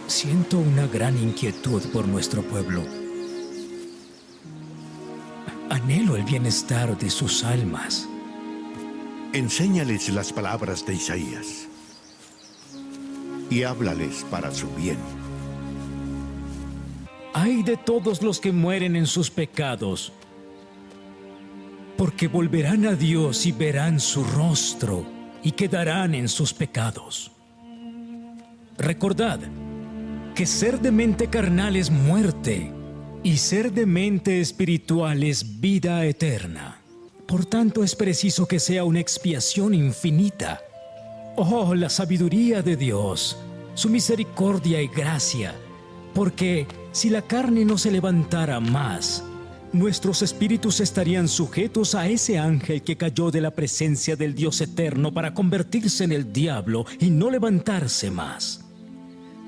Siento una gran inquietud por nuestro pueblo. Anhelo el bienestar de sus almas. Enséñales las palabras de Isaías y háblales para su bien. Ay de todos los que mueren en sus pecados, porque volverán a Dios y verán su rostro y quedarán en sus pecados. Recordad que ser de mente carnal es muerte y ser de mente espiritual es vida eterna. Por tanto, es preciso que sea una expiación infinita. Oh, la sabiduría de Dios, su misericordia y gracia, porque si la carne no se levantara más, nuestros espíritus estarían sujetos a ese ángel que cayó de la presencia del Dios eterno para convertirse en el diablo y no levantarse más.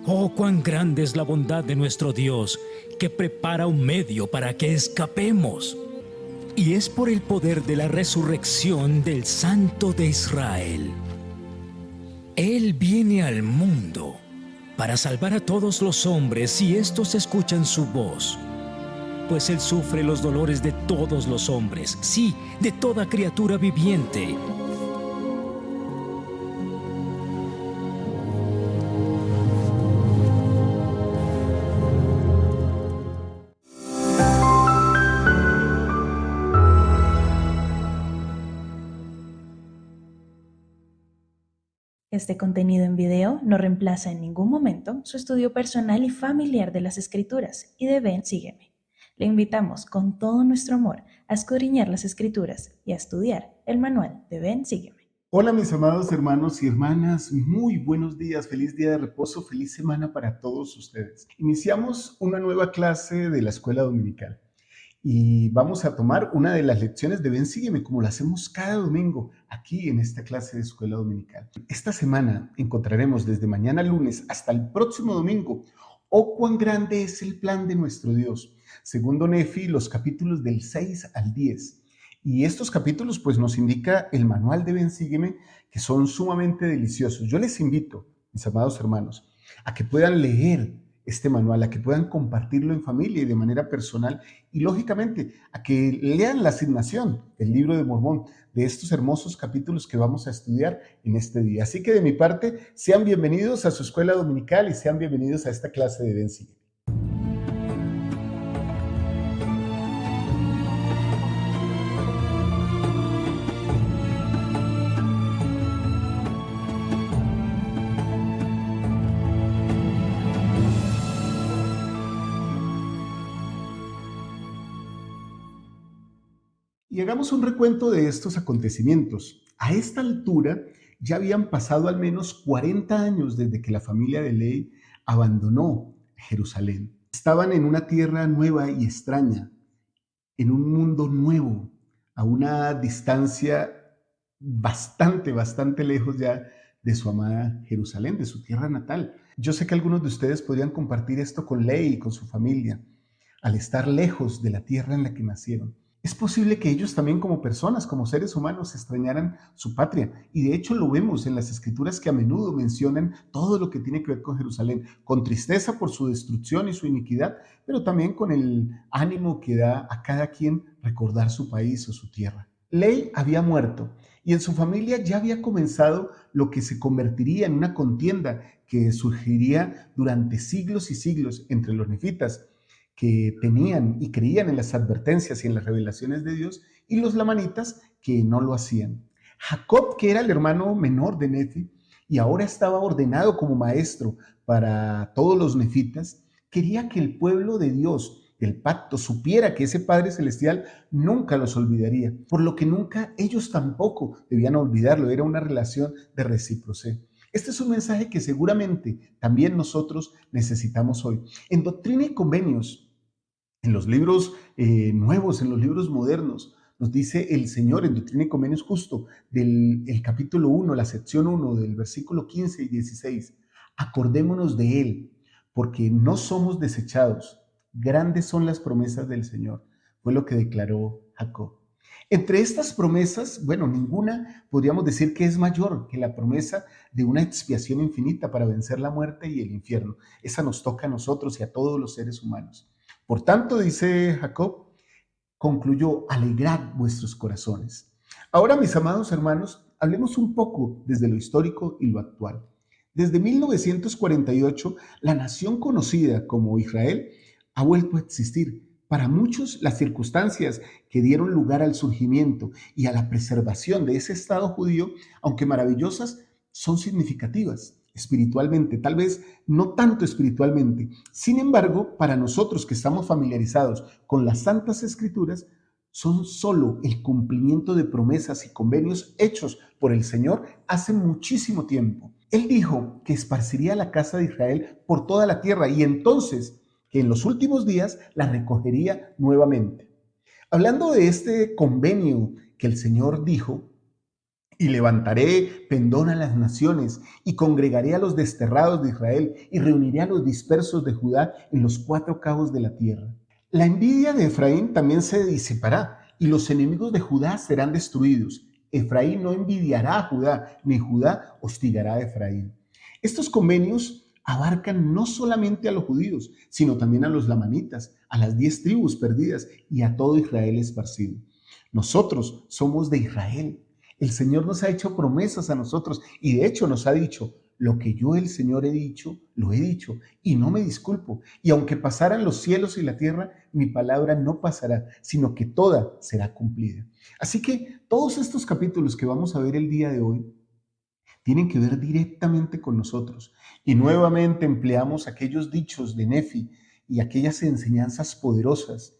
Oh, cuán grande es la bondad de nuestro Dios, que prepara un medio para que escapemos. Y es por el poder de la resurrección del Santo de Israel. Él viene al mundo para salvar a todos los hombres si estos escuchan su voz. Pues Él sufre los dolores de todos los hombres, sí, de toda criatura viviente. Este contenido en video no reemplaza en ningún momento su estudio personal y familiar de las Escrituras y de Ven, Sígueme. Le invitamos con todo nuestro amor a escudriñar las Escrituras y a estudiar el manual de Ven, Sígueme. Hola mis amados hermanos y hermanas, muy buenos días, feliz día de reposo, feliz semana para todos ustedes. Iniciamos una nueva clase de la escuela dominical y vamos a tomar una de las lecciones de Ven, Sígueme, como lo hacemos cada domingo aquí en esta clase de escuela dominical. Esta semana encontraremos desde mañana lunes hasta el próximo domingo, oh cuán grande es el plan de nuestro Dios, segundo Nefi, los capítulos del 6 al 10. Y estos capítulos pues nos indica el manual de Ven, Sígueme, que son sumamente deliciosos. Yo les invito, mis amados hermanos, a que puedan leer este manual, a que puedan compartirlo en familia y de manera personal y lógicamente a que lean la asignación del libro de Mormón, de estos hermosos capítulos que vamos a estudiar en este día. Así que de mi parte, sean bienvenidos a su escuela dominical y sean bienvenidos a esta clase de Ven, Sígueme. Y hagamos un recuento de estos acontecimientos. A esta altura ya habían pasado al menos 40 años desde que la familia de Lehi abandonó Jerusalén. Estaban en una tierra nueva y extraña, en un mundo nuevo, a una distancia bastante lejos ya de su amada Jerusalén, de su tierra natal. Yo sé que algunos de ustedes podrían compartir esto con Lehi y con su familia, al estar lejos de la tierra en la que nacieron. Es posible que ellos también como personas, como seres humanos, extrañaran su patria. Y de hecho lo vemos en las escrituras que a menudo mencionan todo lo que tiene que ver con Jerusalén, con tristeza por su destrucción y su iniquidad, pero también con el ánimo que da a cada quien recordar su país o su tierra. Lehi había muerto y en su familia ya había comenzado lo que se convertiría en una contienda que surgiría durante siglos y siglos entre los nefitas, que tenían y creían en las advertencias y en las revelaciones de Dios, y los lamanitas que no lo hacían. Jacob, que era el hermano menor de Nefi y ahora estaba ordenado como maestro para todos los nefitas, quería que el pueblo de Dios, del pacto, supiera que ese Padre Celestial nunca los olvidaría, por lo que nunca ellos tampoco debían olvidarlo. Era una relación de recíproce. Este es un mensaje que seguramente también nosotros necesitamos hoy. En Doctrina y Convenios, en los libros nuevos, en los libros modernos, nos dice el Señor en Doctrina y Convenios justo del el capítulo 1, la sección 1, del versículo 15 y 16. Acordémonos de Él, porque no somos desechados. Grandes son las promesas del Señor. Fue lo que declaró Jacob. Entre estas promesas, bueno, ninguna podríamos decir que es mayor que la promesa de una expiación infinita para vencer la muerte y el infierno. Esa nos toca a nosotros y a todos los seres humanos. Por tanto, dice Jacob, concluyó, alegrad vuestros corazones. Ahora, mis amados hermanos, hablemos un poco desde lo histórico y lo actual. Desde 1948, la nación conocida como Israel ha vuelto a existir. Para muchos, las circunstancias que dieron lugar al surgimiento y a la preservación de ese Estado judío, aunque maravillosas, son significativas espiritualmente, tal vez no tanto espiritualmente. Sin embargo, para nosotros que estamos familiarizados con las Santas Escrituras, son solo el cumplimiento de promesas y convenios hechos por el Señor hace muchísimo tiempo. Él dijo que esparciría la casa de Israel por toda la tierra y entonces que en los últimos días la recogería nuevamente. Hablando de este convenio que el Señor dijo, y levantaré pendón a las naciones, y congregaré a los desterrados de Israel, y reuniré a los dispersos de Judá en los 4 cabos de la tierra. La envidia de Efraín también se disipará, y los enemigos de Judá serán destruidos. Efraín no envidiará a Judá, ni Judá hostigará a Efraín. Estos convenios abarcan no solamente a los judíos, sino también a los lamanitas, a las 10 tribus perdidas y a todo Israel esparcido. Nosotros somos de Israel. El Señor nos ha hecho promesas a nosotros y de hecho nos ha dicho, lo que yo el Señor he dicho, lo he dicho y no me disculpo. Y aunque pasaran los cielos y la tierra, mi palabra no pasará, sino que toda será cumplida. Así que todos estos capítulos que vamos a ver el día de hoy tienen que ver directamente con nosotros. Y nuevamente empleamos aquellos dichos de Nefi y aquellas enseñanzas poderosas.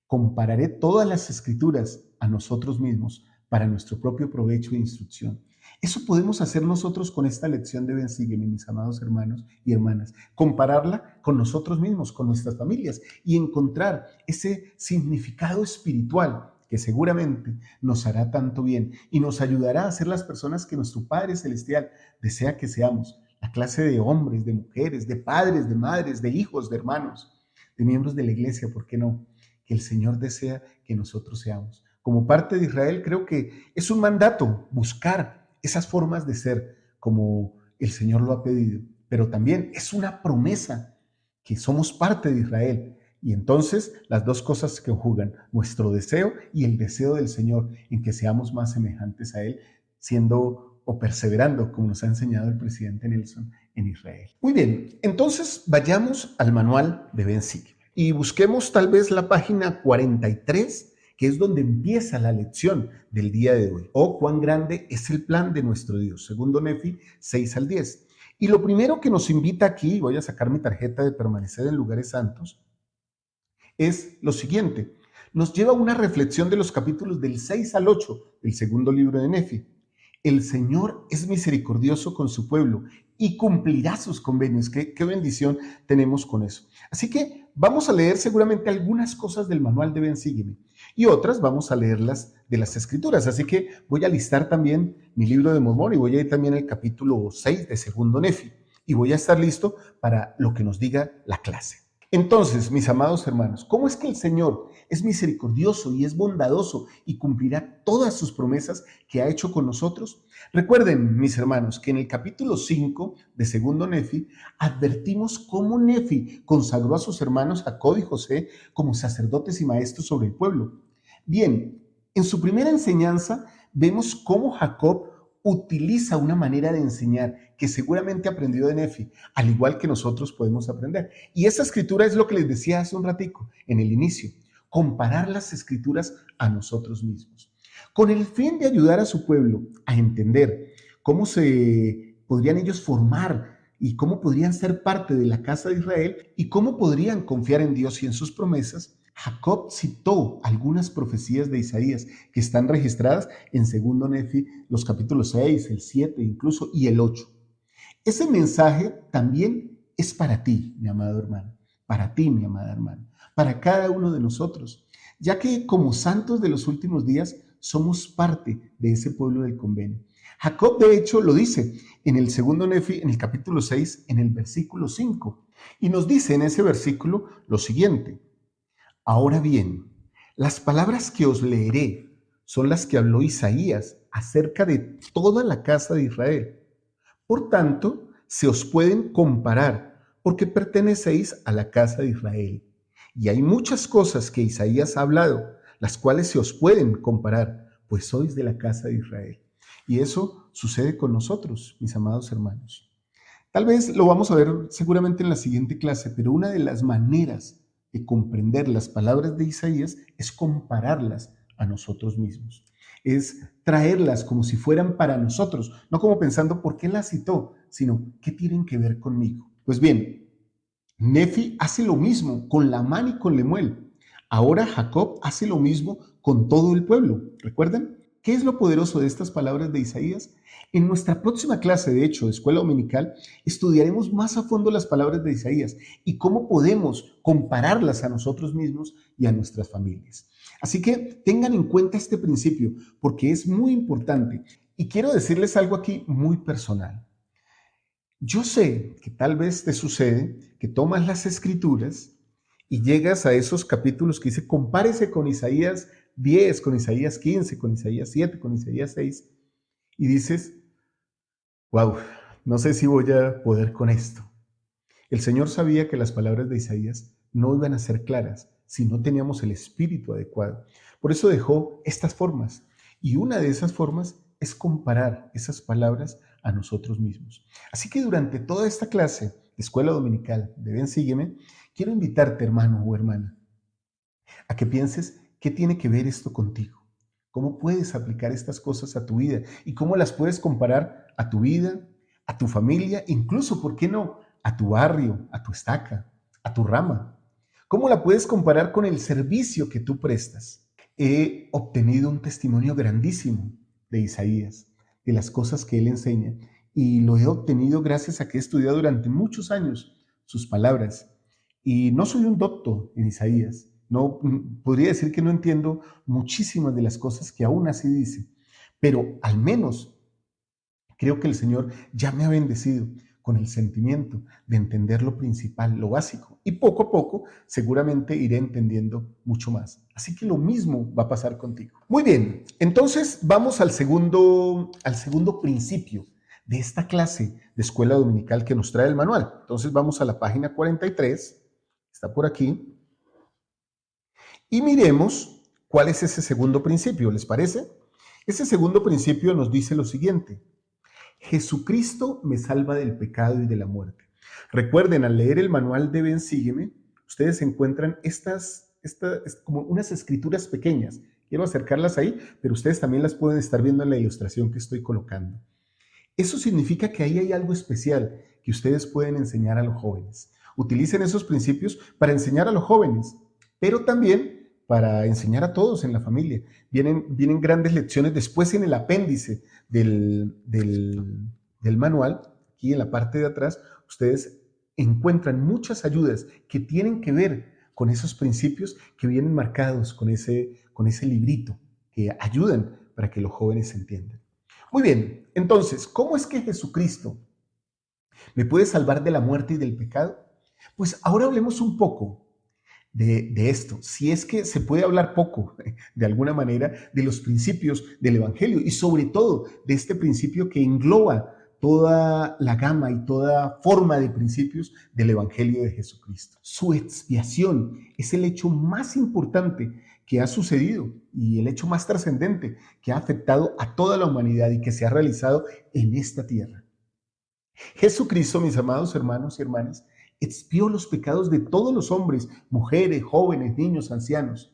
Compararé todas las escrituras a nosotros mismos para nuestro propio provecho e instrucción. Eso podemos hacer nosotros con esta lección de Ven, Sígueme, mis amados hermanos y hermanas. Compararla con nosotros mismos, con nuestras familias y encontrar ese significado espiritual que seguramente nos hará tanto bien y nos ayudará a ser las personas que nuestro Padre Celestial desea que seamos. La clase de hombres, de mujeres, de padres, de madres, de hijos, de hermanos, de miembros de la iglesia, ¿por qué no? Que el Señor desea que nosotros seamos. Como parte de Israel, creo que es un mandato buscar esas formas de ser como el Señor lo ha pedido, pero también es una promesa que somos parte de Israel. Y entonces las dos cosas se conjugan, nuestro deseo y el deseo del Señor en que seamos más semejantes a Él, siendo o perseverando, como nos ha enseñado el presidente Nelson en Israel. Muy bien, entonces vayamos al manual de Ven, Sígueme y busquemos tal vez la página 43, que es donde empieza la lección del día de hoy. Oh, cuán grande es el plan de nuestro Dios, segundo Nefi 6 al 10. Y lo primero que nos invita aquí, voy a sacar mi tarjeta de permanecer en lugares santos, es lo siguiente. Nos lleva a una reflexión de los capítulos del 6 al 8 del segundo libro de Nefi. El Señor es misericordioso con su pueblo y cumplirá sus convenios. Qué bendición tenemos con eso. Así que vamos a leer seguramente algunas cosas del manual de Ven, Sígueme y otras vamos a leerlas de las Escrituras. Así que voy a listar también mi libro de Mormón y voy a ir también al capítulo 6 de segundo Nefi y voy a estar listo para lo que nos diga la clase. Entonces, mis amados hermanos, ¿cómo es que el Señor es misericordioso y es bondadoso y cumplirá todas sus promesas que ha hecho con nosotros? Recuerden, mis hermanos, que en el capítulo 5 de segundo Nefi advertimos cómo Nefi consagró a sus hermanos Jacob y José como sacerdotes y maestros sobre el pueblo. Bien, en su primera enseñanza vemos cómo Jacob utiliza una manera de enseñar que seguramente aprendió de Nefi, al igual que nosotros podemos aprender. Y esa escritura es lo que les decía hace un ratico, en el inicio, comparar las escrituras a nosotros mismos, con el fin de ayudar a su pueblo a entender cómo se podrían ellos formar y cómo podrían ser parte de la casa de Israel y cómo podrían confiar en Dios y en sus promesas. Jacob citó algunas profecías de Isaías que están registradas en segundo Nefi, los capítulos 6, el 7 incluso y el 8. Ese mensaje también es para ti, mi amado hermano, para ti, mi amada hermana, para cada uno de nosotros, ya que como santos de los últimos días somos parte de ese pueblo del convenio. Jacob, de hecho, lo dice en el segundo Nefi, en el capítulo 6, en el versículo 5, y nos dice en ese versículo lo siguiente: ahora bien, las palabras que os leeré son las que habló Isaías acerca de toda la casa de Israel. Por tanto, se os pueden comparar, porque pertenecéis a la casa de Israel. Y hay muchas cosas que Isaías ha hablado, las cuales se os pueden comparar, pues sois de la casa de Israel. Y eso sucede con nosotros, mis amados hermanos. Tal vez lo vamos a ver seguramente en la siguiente clase, pero una de las maneras de comprender las palabras de Isaías es compararlas a nosotros mismos. Es traerlas como si fueran para nosotros, no como pensando por qué las citó, sino qué tienen que ver conmigo. Pues bien, Nefi hace lo mismo con Lamán y con Lemuel. Ahora Jacob hace lo mismo con todo el pueblo. ¿Recuerdan? ¿Qué es lo poderoso de estas palabras de Isaías? En nuestra próxima clase, de hecho, de Escuela Dominical, estudiaremos más a fondo las palabras de Isaías y cómo podemos compararlas a nosotros mismos y a nuestras familias. Así que tengan en cuenta este principio porque es muy importante y quiero decirles algo aquí muy personal. Yo sé que tal vez te sucede que tomas las escrituras y llegas a esos capítulos que dice compárese con Isaías 10, con Isaías 15, con Isaías 7, con Isaías 6 y dices, wow, no sé si voy a poder con esto. El Señor sabía que las palabras de Isaías no iban a ser claras si no teníamos el espíritu adecuado. Por eso dejó estas formas. Y una de esas formas es comparar esas palabras a nosotros mismos. Así que durante toda esta clase de Escuela Dominical de Ven, Sígueme, quiero invitarte, hermano o hermana, a que pienses qué tiene que ver esto contigo. ¿Cómo puedes aplicar estas cosas a tu vida? ¿Y cómo las puedes comparar a tu vida, a tu familia, incluso, ¿por qué no?, a tu barrio, a tu estaca, a tu rama? ¿Cómo la puedes comparar con el servicio que tú prestas? He obtenido un testimonio grandísimo de Isaías, de las cosas que él enseña, y lo he obtenido gracias a que he estudiado durante muchos años sus palabras. Y no soy un doctor en Isaías, no podría decir que no entiendo muchísimas de las cosas que aún así dice, pero al menos creo que el Señor ya me ha bendecido con el sentimiento de entender lo principal, lo básico, y poco a poco seguramente iré entendiendo mucho más. Así que lo mismo va a pasar contigo. Muy bien, entonces vamos al segundo principio de esta clase de Escuela Dominical que nos trae el manual. Entonces vamos a la página 43, está por aquí, y miremos cuál es ese segundo principio, ¿les parece? Ese segundo principio nos dice lo siguiente: Jesucristo me salva del pecado y de la muerte. Recuerden, al leer el manual de Ven, Sígueme, ustedes encuentran estas como unas escrituras pequeñas. Quiero acercarlas ahí, pero ustedes también las pueden estar viendo en la ilustración que estoy colocando. Eso significa que ahí hay algo especial que ustedes pueden enseñar a los jóvenes. Utilicen esos principios para enseñar a los jóvenes, pero también para enseñar a todos en la familia. Vienen grandes lecciones después en el apéndice del manual. Aquí en la parte de atrás, ustedes encuentran muchas ayudas que tienen que ver con esos principios que vienen marcados con ese librito, que ayudan para que los jóvenes se entiendan. Muy bien, entonces, ¿cómo es que Jesucristo me puede salvar de la muerte y del pecado? Pues ahora hablemos un poco de esto, si es que se puede hablar poco, de alguna manera, de los principios del Evangelio y sobre todo de este principio que engloba toda la gama y toda forma de principios del Evangelio de Jesucristo. Su expiación es el hecho más importante que ha sucedido y el hecho más trascendente que ha afectado a toda la humanidad y que se ha realizado en esta tierra. Jesucristo, mis amados hermanos y hermanas, expió los pecados de todos los hombres, mujeres, jóvenes, niños, ancianos.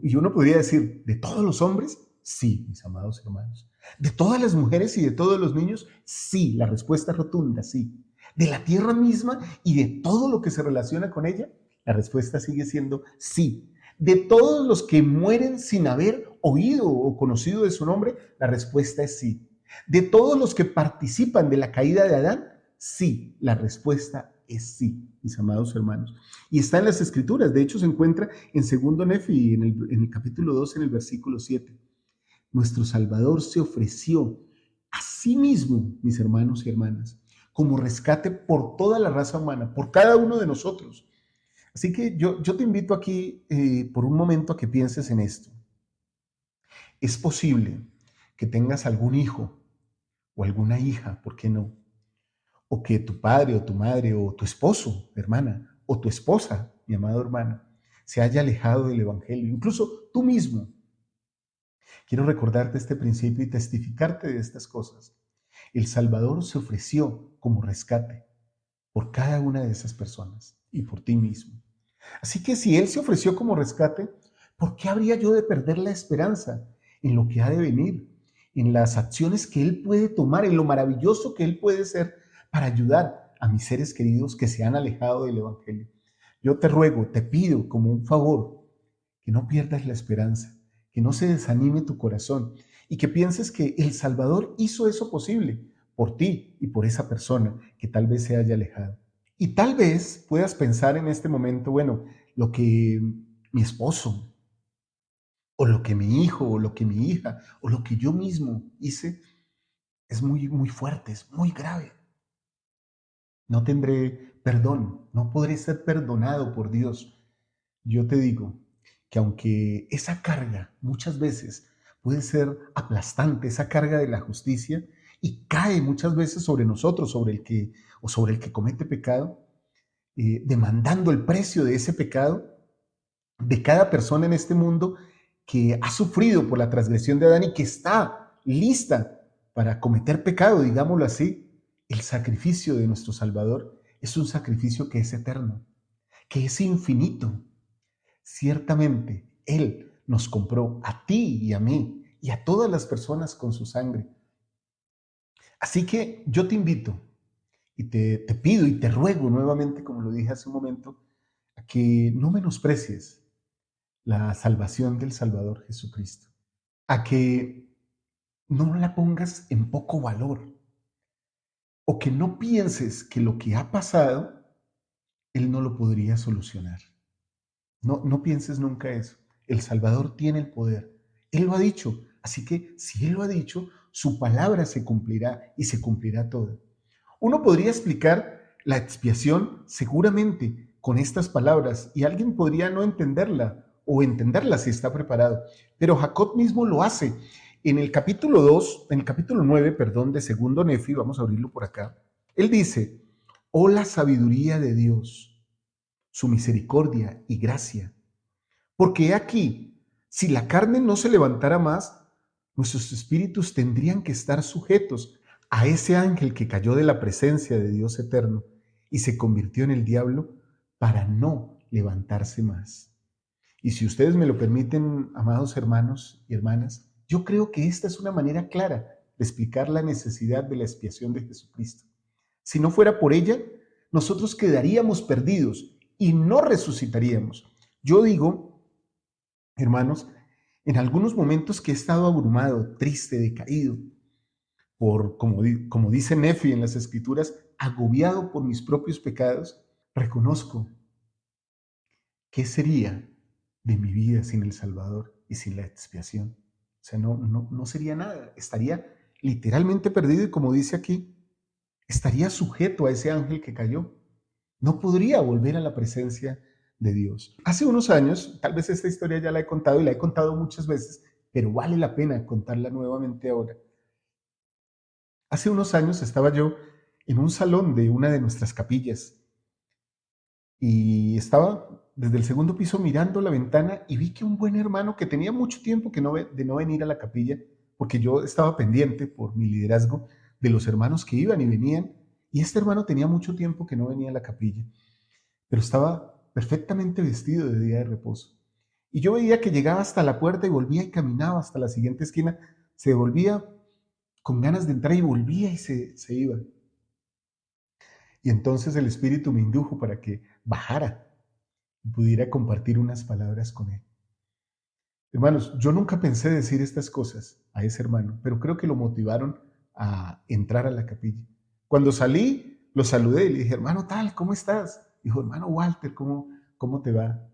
Y uno podría decir, ¿de todos los hombres? Sí, mis amados hermanos. ¿De todas las mujeres y de todos los niños? Sí, la respuesta es rotunda, sí. ¿De la tierra misma y de todo lo que se relaciona con ella? La respuesta sigue siendo sí. ¿De todos los que mueren sin haber oído o conocido de su nombre? La respuesta es sí. ¿De todos los que participan de la caída de Adán? Sí, la respuesta es sí, mis amados hermanos. Y está en las Escrituras, de hecho se encuentra en 2 Nefi, en el capítulo 2, en el versículo 7. Nuestro Salvador se ofreció a sí mismo, mis hermanos y hermanas, como rescate por toda la raza humana, por cada uno de nosotros. Así que yo te invito aquí por un momento a que pienses en esto. Es posible que tengas algún hijo o alguna hija, ¿por qué no? O que tu padre o tu madre o tu esposo, hermana, o tu esposa, mi amado hermano, se haya alejado del Evangelio, incluso tú mismo. Quiero recordarte este principio y testificarte de estas cosas. El Salvador se ofreció como rescate por cada una de esas personas y por ti mismo. Así que si Él se ofreció como rescate, ¿por qué habría yo de perder la esperanza en lo que ha de venir, en las acciones que Él puede tomar, en lo maravilloso que Él puede ser para ayudar a mis seres queridos que se han alejado del Evangelio? Yo te ruego, te pido como un favor, que no pierdas la esperanza, que no se desanime tu corazón y que pienses que el Salvador hizo eso posible por ti y por esa persona que tal vez se haya alejado. Y tal vez puedas pensar en este momento, bueno, lo que mi esposo, o lo que mi hijo, o lo que mi hija, o lo que yo mismo hice, es muy, muy fuerte, es muy grave. No tendré perdón, no podré ser perdonado por Dios. Yo te digo que aunque esa carga muchas veces puede ser aplastante, esa carga de la justicia, y cae muchas veces sobre nosotros, sobre el que comete pecado, demandando el precio de ese pecado de cada persona en este mundo que ha sufrido por la transgresión de Adán y que está lista para cometer pecado, digámoslo así. El sacrificio de nuestro Salvador es un sacrificio que es eterno, que es infinito. Ciertamente, Él nos compró a ti y a mí y a todas las personas con su sangre. Así que yo te invito y te pido y te ruego nuevamente, como lo dije hace un momento, a que no menosprecies la salvación del Salvador Jesucristo, a que no la pongas en poco valor o que no pienses que lo que ha pasado, Él no lo podría solucionar. No, no pienses nunca eso. El Salvador tiene el poder. Él lo ha dicho. Así que si Él lo ha dicho, su palabra se cumplirá y se cumplirá toda. Uno podría explicar la expiación seguramente con estas palabras y alguien podría no entenderla o entenderla si está preparado. Pero Jacob mismo lo hace. En el capítulo 2, en el capítulo 9, perdón, de segundo Nefi, vamos a abrirlo por acá. Él dice, oh la sabiduría de Dios, su misericordia y gracia. Porque he aquí, si la carne no se levantara más, nuestros espíritus tendrían que estar sujetos a ese ángel que cayó de la presencia de Dios eterno y se convirtió en el diablo para no levantarse más. Y si ustedes me lo permiten, amados hermanos y hermanas, yo creo que esta es una manera clara de explicar la necesidad de la expiación de Jesucristo. Si no fuera por ella, nosotros quedaríamos perdidos y no resucitaríamos. Yo digo, hermanos, en algunos momentos que he estado abrumado, triste, decaído, como dice Nefi en las Escrituras, agobiado por mis propios pecados, reconozco qué sería de mi vida sin el Salvador y sin la expiación. O sea, no sería nada. Estaría literalmente perdido y como dice aquí, estaría sujeto a ese ángel que cayó. No podría volver a la presencia de Dios. Hace unos años, tal vez esta historia ya la he contado y la he contado muchas veces, pero vale la pena contarla nuevamente ahora. Hace unos años estaba yo en un salón de una de nuestras capillas y estaba desde el segundo piso mirando la ventana y vi que un buen hermano que tenía mucho tiempo de no venir a la capilla, porque yo estaba pendiente por mi liderazgo de los hermanos que iban y venían, y este hermano tenía mucho tiempo que no venía a la capilla, pero estaba perfectamente vestido de día de reposo. Y yo veía que llegaba hasta la puerta y volvía y caminaba hasta la siguiente esquina, se volvía con ganas de entrar y volvía y se iba. Y entonces el Espíritu me indujo para que bajara y pudiera compartir unas palabras con él. Hermanos, yo nunca pensé decir estas cosas a ese hermano, pero creo que lo motivaron a entrar a la capilla. Cuando salí, lo saludé y le dije, hermano tal, ¿cómo estás? Dijo, hermano Walter, ¿cómo te va?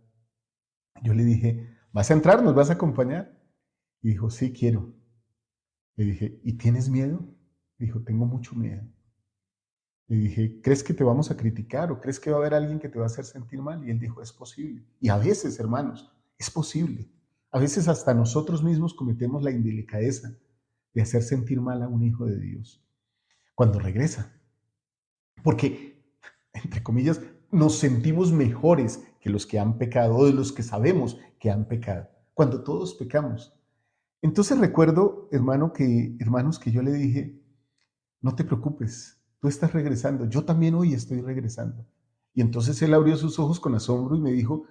Yo le dije, ¿vas a entrar? ¿Nos vas a acompañar? Y dijo, sí, quiero. Le dije, ¿y tienes miedo? Dijo, tengo mucho miedo. Le dije, ¿crees que te vamos a criticar o crees que va a haber alguien que te va a hacer sentir mal? Y él dijo, es posible. Y a veces, hermanos, es posible. A veces hasta nosotros mismos cometemos la indelicadeza de hacer sentir mal a un hijo de Dios cuando regresa. Porque, entre comillas, nos sentimos mejores que los que han pecado o de los que sabemos que han pecado, cuando todos pecamos. Entonces recuerdo, hermanos, que yo le dije, no te preocupes, tú estás regresando, yo también hoy estoy regresando. Y entonces él abrió sus ojos con asombro y me dijo,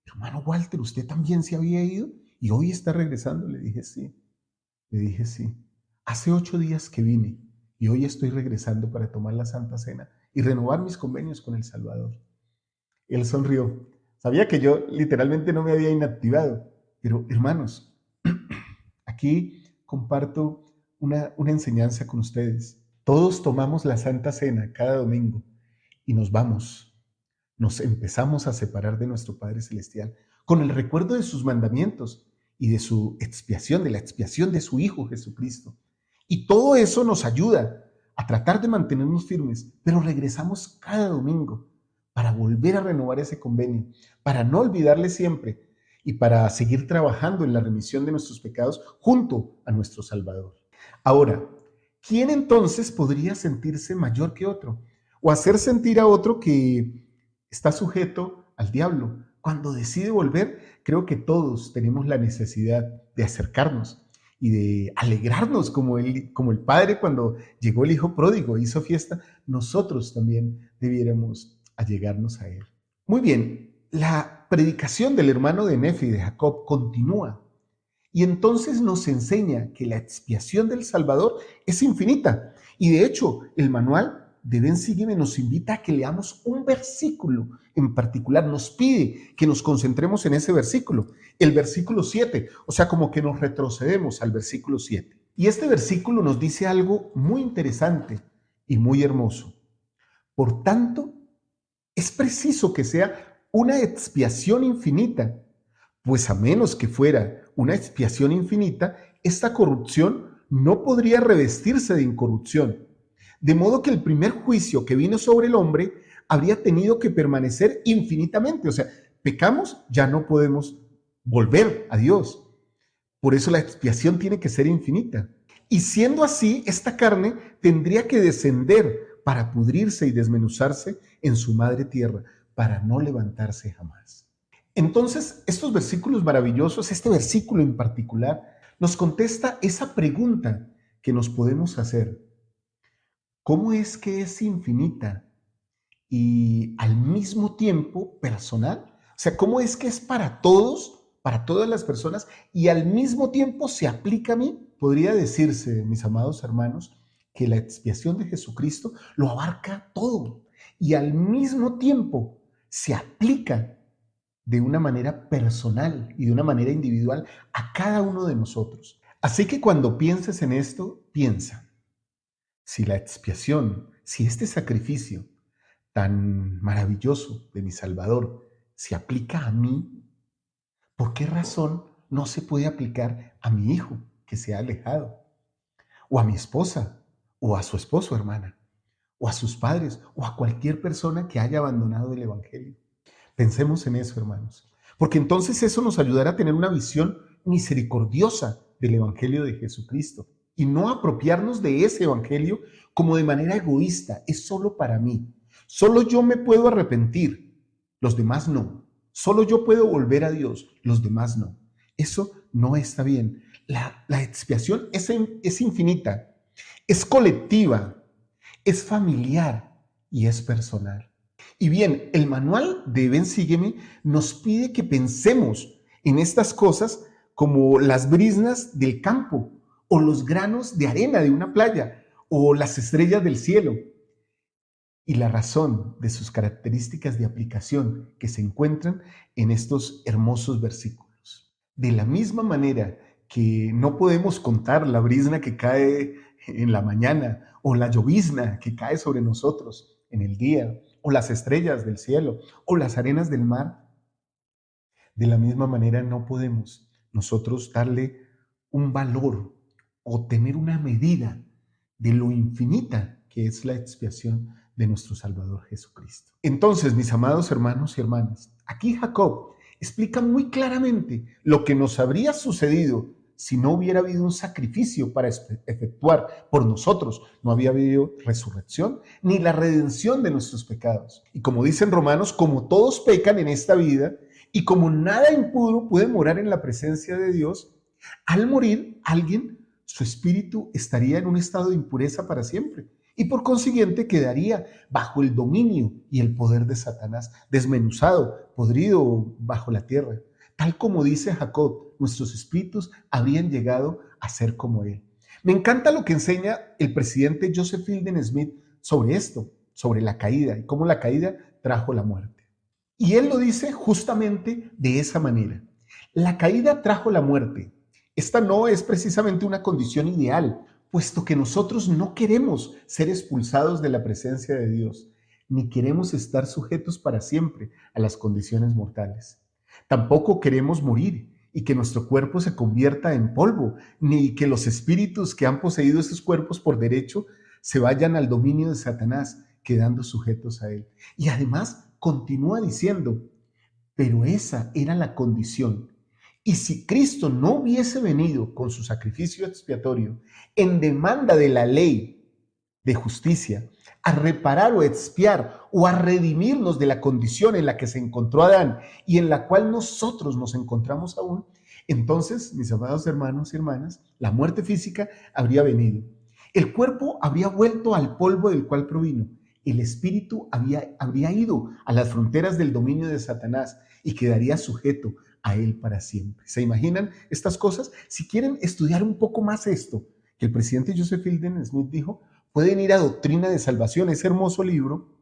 hermano Walter, ¿usted también se había ido y hoy está regresando? Le dije, sí. Hace 8 días que vine y hoy estoy regresando para tomar la Santa Cena y renovar mis convenios con el Salvador. Él sonrió. Sabía que yo literalmente no me había inactivado, pero hermanos, aquí comparto una enseñanza con ustedes. Todos tomamos la Santa Cena cada domingo y nos vamos. Nos empezamos a separar de nuestro Padre Celestial con el recuerdo de sus mandamientos y de su expiación, de la expiación de su Hijo Jesucristo. Y todo eso nos ayuda a tratar de mantenernos firmes, pero regresamos cada domingo para volver a renovar ese convenio, para no olvidarle siempre y para seguir trabajando en la remisión de nuestros pecados junto a nuestro Salvador. Ahora, ¿quién entonces podría sentirse mayor que otro? O hacer sentir a otro que está sujeto al diablo? Cuando decide volver, creo que todos tenemos la necesidad de acercarnos y de alegrarnos como el padre cuando llegó el hijo pródigo, hizo fiesta. Nosotros también debiéramos allegarnos a él. Muy bien, la predicación del hermano de Nefi, de Jacob, continúa. Y entonces nos enseña que la expiación del Salvador es infinita. Y de hecho, el manual de Ven Sígueme nos invita a que leamos un versículo en particular. Nos pide que nos concentremos en ese versículo, el versículo 7. O sea, como que nos retrocedemos al versículo 7. Y este versículo nos dice algo muy interesante y muy hermoso. Por tanto, es preciso que sea una expiación infinita, pues a menos que fuera una expiación infinita, esta corrupción no podría revestirse de incorrupción. De modo que el primer juicio que vino sobre el hombre habría tenido que permanecer infinitamente. O sea, pecamos, ya no podemos volver a Dios. Por eso la expiación tiene que ser infinita. Y siendo así, esta carne tendría que descender para pudrirse y desmenuzarse en su madre tierra, para no levantarse jamás. Entonces, estos versículos maravillosos, este versículo en particular, nos contesta esa pregunta que nos podemos hacer. ¿Cómo es que es infinita y al mismo tiempo personal? O sea, ¿cómo es que es para todos, para todas las personas y al mismo tiempo se aplica a mí? Podría decirse, mis amados hermanos, que la expiación de Jesucristo lo abarca todo y al mismo tiempo se aplica de una manera personal y de una manera individual a cada uno de nosotros. Así que cuando pienses en esto, piensa, si la expiación, si este sacrificio tan maravilloso de mi Salvador se aplica a mí, ¿por qué razón no se puede aplicar a mi hijo que se ha alejado? O a mi esposa, o a su esposo, hermana, o a sus padres, o a cualquier persona que haya abandonado el Evangelio. Pensemos en eso, hermanos, porque entonces eso nos ayudará a tener una visión misericordiosa del Evangelio de Jesucristo y no apropiarnos de ese Evangelio como de manera egoísta. Es solo para mí. Solo yo me puedo arrepentir, los demás no. Solo yo puedo volver a Dios, los demás no. Eso no está bien. La expiación es infinita, es colectiva, es familiar y es personal. Y bien, el manual de Ven Sígueme nos pide que pensemos en estas cosas como las briznas del campo o los granos de arena de una playa o las estrellas del cielo. Y la razón de sus características de aplicación que se encuentran en estos hermosos versículos. De la misma manera que no podemos contar la brizna que cae en la mañana o la llovizna que cae sobre nosotros en el día, o las estrellas del cielo, o las arenas del mar. De la misma manera no podemos nosotros darle un valor o tener una medida de lo infinita que es la expiación de nuestro Salvador Jesucristo. Entonces, mis amados hermanos y hermanas, aquí Jacob explica muy claramente lo que nos habría sucedido si no hubiera habido un sacrificio para efectuar por nosotros. No había habido resurrección ni la redención de nuestros pecados. Y como dicen Romanos, como todos pecan en esta vida y como nada impuro puede morar en la presencia de Dios, al morir alguien, su espíritu estaría en un estado de impureza para siempre y por consiguiente quedaría bajo el dominio y el poder de Satanás, desmenuzado, podrido bajo la tierra. Tal como dice Jacob, nuestros espíritus habrían llegado a ser como él. Me encanta lo que enseña el presidente Joseph Fielding Smith sobre esto, sobre la caída y cómo la caída trajo la muerte. Y él lo dice justamente de esa manera. La caída trajo la muerte. Esta no es precisamente una condición ideal, puesto que nosotros no queremos ser expulsados de la presencia de Dios, ni queremos estar sujetos para siempre a las condiciones mortales. Tampoco queremos morir y que nuestro cuerpo se convierta en polvo, ni que los espíritus que han poseído esos cuerpos por derecho se vayan al dominio de Satanás, quedando sujetos a él. Y además continúa diciendo, pero esa era la condición. Y si Cristo no hubiese venido con su sacrificio expiatorio en demanda de la ley de justicia, a reparar o expiar o a redimirnos de la condición en la que se encontró Adán y en la cual nosotros nos encontramos aún, entonces, mis amados hermanos y hermanas, la muerte física habría venido. El cuerpo habría vuelto al polvo del cual provino. El espíritu habría ido a las fronteras del dominio de Satanás y quedaría sujeto a él para siempre. ¿Se imaginan estas cosas? Si quieren estudiar un poco más esto, que el presidente Joseph Fielding Smith dijo, pueden ir a Doctrina de Salvación, ese hermoso libro.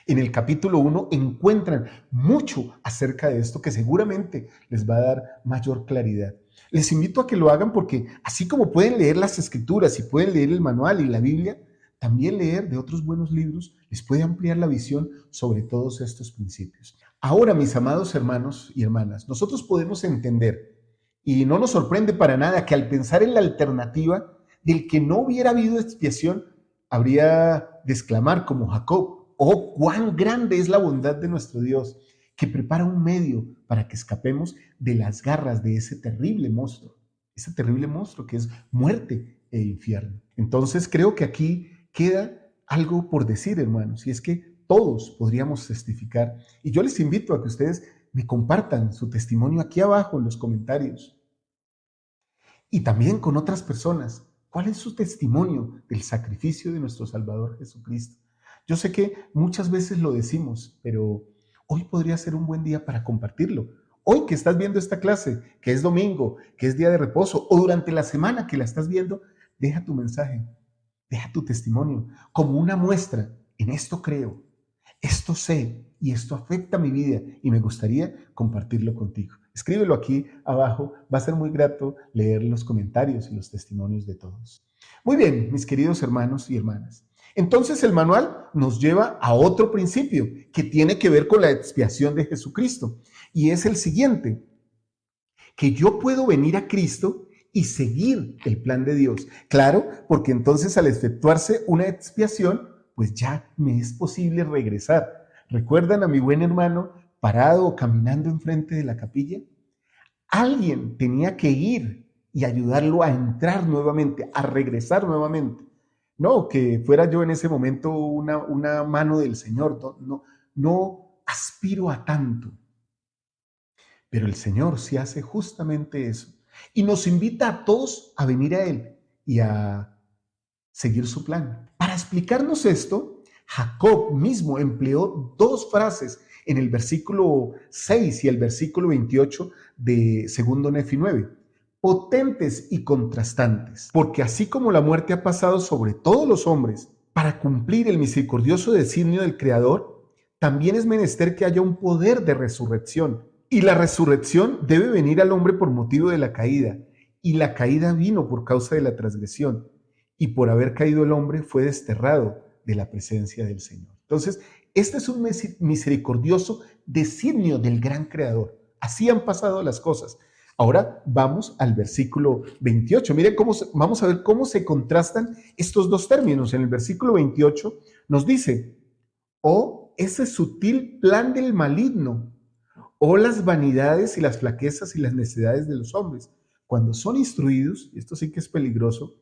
En el capítulo 1 encuentran mucho acerca de esto que seguramente les va a dar mayor claridad. Les invito a que lo hagan porque así como pueden leer las escrituras y pueden leer el manual y la Biblia, también leer de otros buenos libros les puede ampliar la visión sobre todos estos principios. Ahora, mis amados hermanos y hermanas, nosotros podemos entender, y no nos sorprende para nada que al pensar en la alternativa del que no hubiera habido expiación, habría de exclamar como Jacob, oh, cuán grande es la bondad de nuestro Dios, que prepara un medio para que escapemos de las garras de ese terrible monstruo que es muerte e infierno. Entonces creo que aquí queda algo por decir, hermanos, y es que todos podríamos testificar. Y yo les invito a que ustedes me compartan su testimonio aquí abajo en los comentarios. Y también con otras personas. ¿Cuál es su testimonio del sacrificio de nuestro Salvador Jesucristo? Yo sé que muchas veces lo decimos, pero hoy podría ser un buen día para compartirlo. Hoy que estás viendo esta clase, que es domingo, que es día de reposo, o durante la semana que la estás viendo, deja tu mensaje, deja tu testimonio como una muestra. En esto creo, esto sé y esto afecta mi vida y me gustaría compartirlo contigo. Escríbelo aquí abajo, va a ser muy grato leer los comentarios y los testimonios de todos. Muy bien, mis queridos hermanos y hermanas. Entonces el manual nos lleva a otro principio que tiene que ver con la expiación de Jesucristo y es el siguiente, que yo puedo venir a Cristo y seguir el plan de Dios. Claro, porque entonces al efectuarse una expiación, pues ya me es posible regresar. ¿Recuerdan a mi buen hermano parado o caminando enfrente de la capilla? Alguien tenía que ir y ayudarlo a entrar nuevamente, a regresar nuevamente. No que fuera yo en ese momento una mano del Señor, no aspiro a tanto. Pero el Señor sí hace justamente eso. Y nos invita a todos a venir a Él y a seguir su plan. Para explicarnos esto, Jacob mismo empleó dos frases en el versículo 6 y el versículo 28 de 2 Nefi 9, potentes y contrastantes, porque así como la muerte ha pasado sobre todos los hombres para cumplir el misericordioso designio del Creador, también es menester que haya un poder de resurrección. Y la resurrección debe venir al hombre por motivo de la caída, y la caída vino por causa de la transgresión, y por haber caído el hombre fue desterrado de la presencia del Señor. Entonces, este es un misericordioso designio del gran Creador. Así han pasado las cosas. Ahora vamos al versículo 28. Miren vamos a ver cómo se contrastan estos dos términos. En el versículo 28 nos dice, oh, ese sutil plan del maligno, o las vanidades y las flaquezas y las necedades de los hombres. Cuando son instruidos, y esto sí que es peligroso,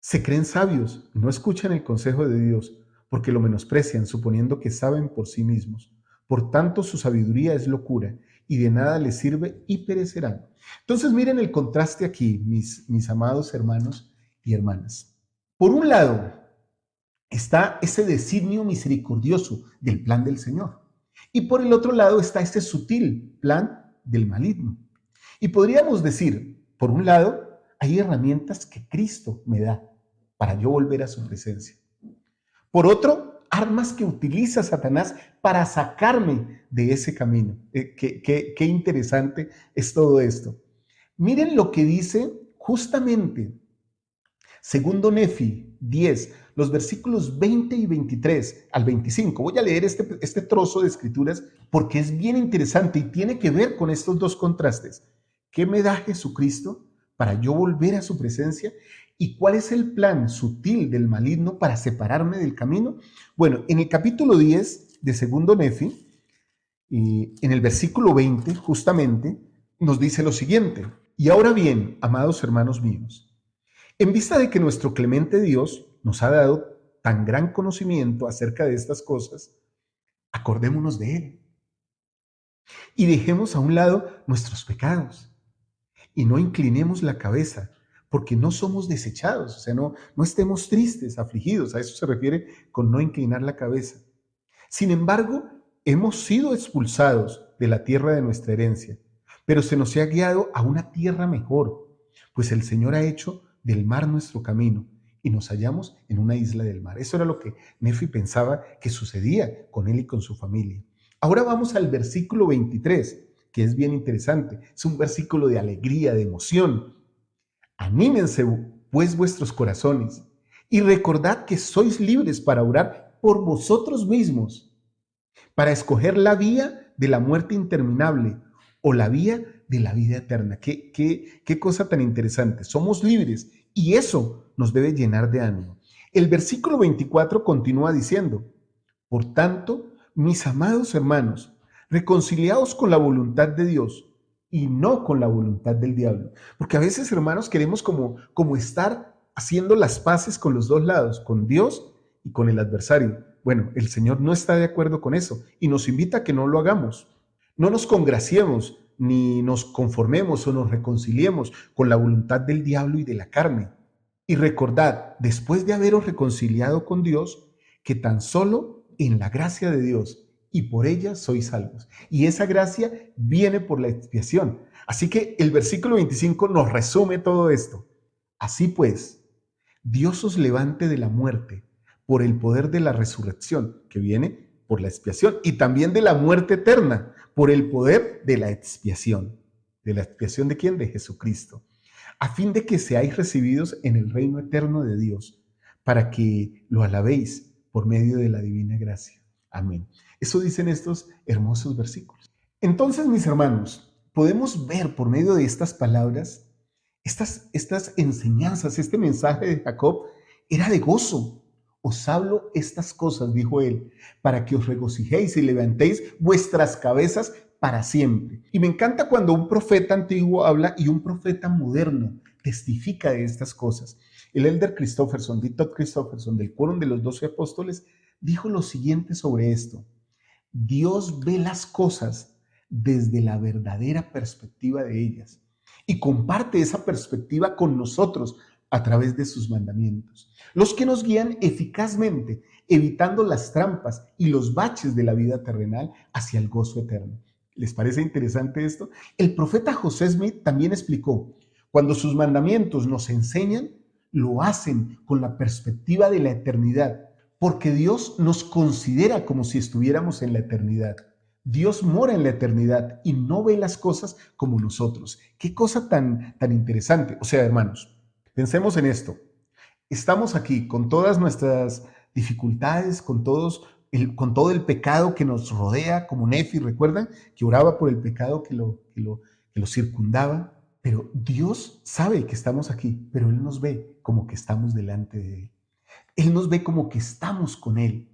se creen sabios, no escuchan el consejo de Dios, porque lo menosprecian, suponiendo que saben por sí mismos. Por tanto, su sabiduría es locura, y de nada les sirve y perecerán. Entonces, miren el contraste aquí, mis amados hermanos y hermanas. Por un lado, está ese designio misericordioso del plan del Señor. Y por el otro lado está este sutil plan del maligno. Y podríamos decir, por un lado, hay herramientas que Cristo me da para yo volver a su presencia. Por otro, armas que utiliza Satanás para sacarme de ese camino. Qué interesante es todo esto. Miren lo que dice justamente segundo Nefi 10, los versículos 20 y 23 al 25. Voy a leer este trozo de escrituras porque es bien interesante y tiene que ver con estos dos contrastes. ¿Qué me da Jesucristo para yo volver a su presencia? ¿Y cuál es el plan sutil del maligno para separarme del camino? Bueno, en el capítulo 10 de segundo Nefi, en el versículo 20, justamente, nos dice lo siguiente. Y ahora bien, amados hermanos míos, en vista de que nuestro clemente Dios nos ha dado tan gran conocimiento acerca de estas cosas, acordémonos de Él y dejemos a un lado nuestros pecados y no inclinemos la cabeza, porque no somos desechados, o sea, no estemos tristes, afligidos, a eso se refiere con no inclinar la cabeza. Sin embargo, hemos sido expulsados de la tierra de nuestra herencia, pero se nos ha guiado a una tierra mejor, pues el Señor ha hecho del mar nuestro camino y nos hallamos en una isla del mar. Eso era lo que Nefi pensaba que sucedía con él y con su familia. Ahora vamos al versículo 23, que es bien interesante. Es un versículo de alegría, de emoción. Anímense pues vuestros corazones y recordad que sois libres para orar por vosotros mismos, para escoger la vía de la muerte interminable o la vía de la vida eterna. Qué cosa tan interesante. Somos libres y eso nos debe llenar de ánimo. El versículo 24 continúa diciendo, por tanto, mis amados hermanos, reconciliaos con la voluntad de Dios y no con la voluntad del diablo. Porque a veces, hermanos, queremos como estar haciendo las paces con los dos lados, con Dios y con el adversario. Bueno, el Señor no está de acuerdo con eso y nos invita a que no lo hagamos. No nos congraciemos ni nos conformemos o nos reconciliemos con la voluntad del diablo y de la carne. Y recordad, después de haberos reconciliado con Dios, que tan solo en la gracia de Dios y por ella sois salvos. Y esa gracia viene por la expiación. Así que el versículo 25 nos resume todo esto. Así pues, Dios os levante de la muerte por el poder de la resurrección, que viene por la expiación, y también de la muerte eterna, por el poder de la expiación. ¿De la expiación de quién? De Jesucristo. A fin de que seáis recibidos en el reino eterno de Dios, para que lo alabéis por medio de la divina gracia. Amén. Eso dicen estos hermosos versículos. Entonces, mis hermanos, podemos ver por medio de estas palabras, estas enseñanzas, este mensaje de Jacob era de gozo. Os hablo estas cosas, dijo él, para que os regocijéis y levantéis vuestras cabezas para siempre. Y me encanta cuando un profeta antiguo habla y un profeta moderno testifica de estas cosas. El elder Christofferson, Todd Christofferson, del Quórum de los 12 Apóstoles, dijo lo siguiente sobre esto. Dios ve las cosas desde la verdadera perspectiva de ellas y comparte esa perspectiva con nosotros a través de sus mandamientos, los que nos guían eficazmente, evitando las trampas y los baches de la vida terrenal hacia el gozo eterno. ¿Les parece interesante esto? El profeta José Smith también explicó, cuando sus mandamientos nos enseñan, lo hacen con la perspectiva de la eternidad, porque Dios nos considera como si estuviéramos en la eternidad. Dios mora en la eternidad y no ve las cosas como nosotros. Qué cosa tan interesante. O sea, hermanos, pensemos en esto. Estamos aquí con todas nuestras dificultades, con todo el pecado que nos rodea, como Nefi, ¿recuerdan? Que oraba por el pecado que lo circundaba. Pero Dios sabe que estamos aquí, pero Él nos ve como que estamos delante de Él. Él nos ve como que estamos con Él.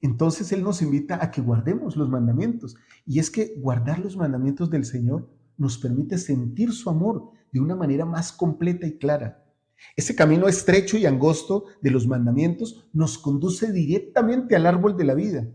Entonces Él nos invita a que guardemos los mandamientos. Y es que guardar los mandamientos del Señor nos permite sentir su amor de una manera más completa y clara. Ese camino estrecho y angosto de los mandamientos nos conduce directamente al árbol de la vida.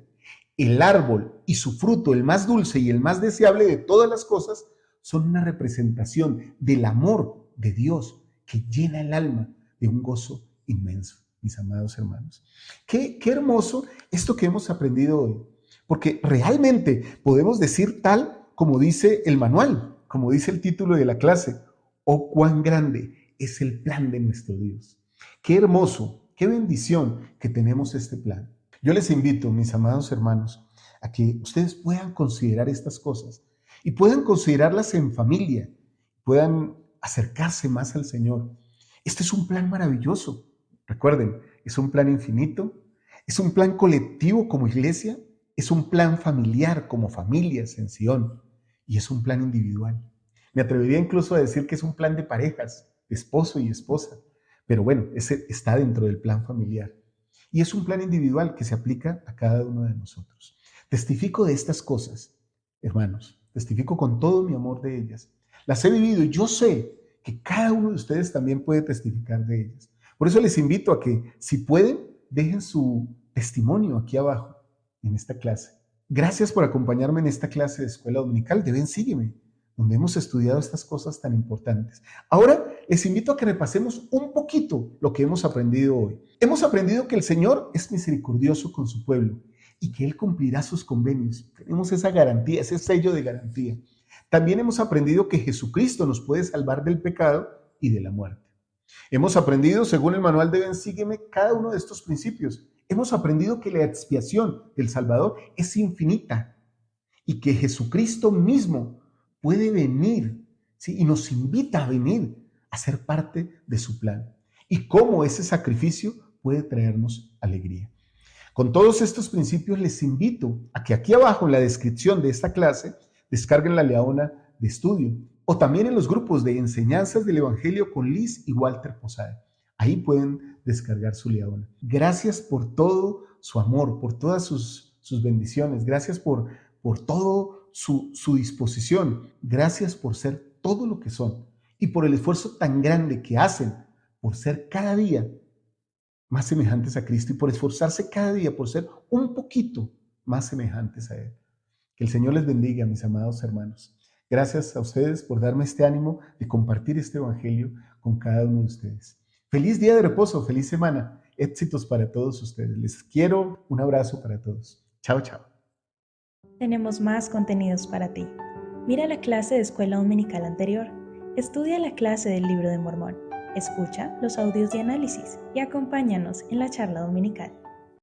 El árbol y su fruto, el más dulce y el más deseable de todas las cosas, son una representación del amor de Dios que llena el alma de un gozo inmenso, mis amados hermanos. Qué hermoso esto que hemos aprendido hoy, porque realmente podemos decir tal como dice el manual, como dice el título de la clase: oh, cuán grande es el plan de nuestro Dios. Qué hermoso, qué bendición que tenemos este plan. Yo les invito, mis amados hermanos, a que ustedes puedan considerar estas cosas y puedan considerarlas en familia, puedan acercarse más al Señor. Este es un plan maravilloso. Recuerden, es un plan infinito, es un plan colectivo como iglesia, es un plan familiar como familias en Sion y es un plan individual. Me atrevería incluso a decir que es un plan de parejas, de esposo y esposa. Pero bueno, ese está dentro del plan familiar. Y es un plan individual que se aplica a cada uno de nosotros. Testifico de estas cosas, hermanos. Testifico con todo mi amor de ellas. Las he vivido y yo sé que cada uno de ustedes también puede testificar de ellas. Por eso les invito a que, si pueden, dejen su testimonio aquí abajo en esta clase. Gracias por acompañarme en esta clase de Escuela Dominical de Ven, Sígueme, donde hemos estudiado estas cosas tan importantes. Ahora les invito a que repasemos un poquito lo que hemos aprendido hoy. Hemos aprendido que el Señor es misericordioso con su pueblo y que Él cumplirá sus convenios. Tenemos esa garantía, ese sello de garantía. También hemos aprendido que Jesucristo nos puede salvar del pecado y de la muerte. Hemos aprendido, según el manual de Ven, Sígueme, cada uno de estos principios. Hemos aprendido que la expiación del Salvador es infinita y que Jesucristo mismo puede venir, ¿sí? Y nos invita a venir a ser parte de su plan. Y cómo ese sacrificio puede traernos alegría. Con todos estos principios les invito a que aquí abajo en la descripción de esta clase descarguen la leona de estudio o también en los grupos de enseñanzas del Evangelio con Liz y Walter Posada. Ahí pueden descargar su leona. Gracias por todo su amor, por todas sus bendiciones. Gracias por todo su disposición. Gracias por ser todo lo que son y por el esfuerzo tan grande que hacen por ser cada día más semejantes a Cristo y por esforzarse cada día por ser un poquito más semejantes a Él. Que el Señor les bendiga, mis amados hermanos. Gracias a ustedes por darme este ánimo de compartir este evangelio con cada uno de ustedes. Feliz día de reposo, feliz semana. Éxitos para todos ustedes. Les quiero. Un abrazo para todos. Chao, chao. Tenemos más contenidos para ti. Mira la clase de Escuela Dominical anterior. Estudia la clase del Libro de Mormón. Escucha los audios de análisis y acompáñanos en la charla dominical.